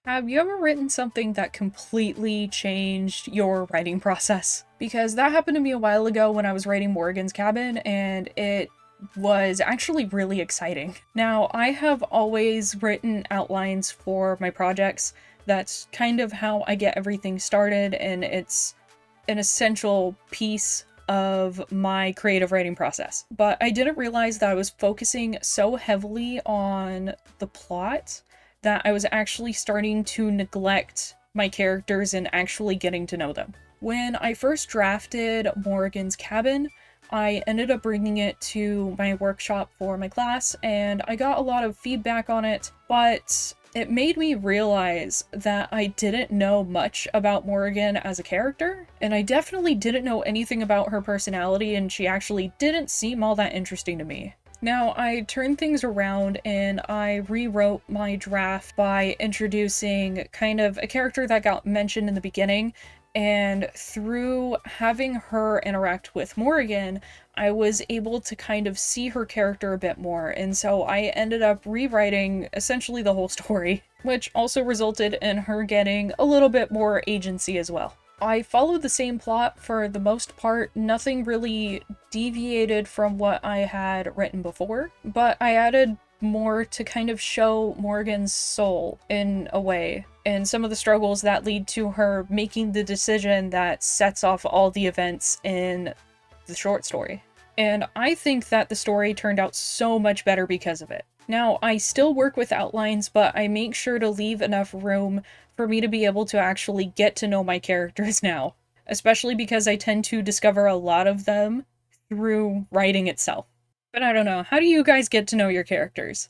Have you ever written something that completely changed your writing process? Because that happened to me a while ago when I was writing Morgan's Cabin, and it was actually really exciting. Now, I have always written outlines for my projects. That's kind of how I get everything started, and it's an essential piece of my creative writing process. But I didn't realize that I was focusing so heavily on the plot that I was actually starting to neglect my characters and actually getting to know them. When I first drafted Morgan's Cabin, I ended up bringing it to my workshop for my class, and I got a lot of feedback on it, but it made me realize that I didn't know much about Morgan as a character, and I definitely didn't know anything about her personality, and she actually didn't seem all that interesting to me. Now, I turned things around and I rewrote my draft by introducing kind of a character that got mentioned in the beginning, and through having her interact with Morgan, I was able to kind of see her character a bit more, and so I ended up rewriting essentially the whole story, which also resulted in her getting a little bit more agency as well. I followed the same plot for the most part, nothing really deviated from what I had written before, but I added more to kind of show Morgan's soul in a way, and some of the struggles that lead to her making the decision that sets off all the events in the short story. And I think that the story turned out so much better because of it. Now, I still work with outlines, but I make sure to leave enough room for me to be able to actually get to know my characters now, especially because I tend to discover a lot of them through writing itself. But I don't know, how do you guys get to know your characters?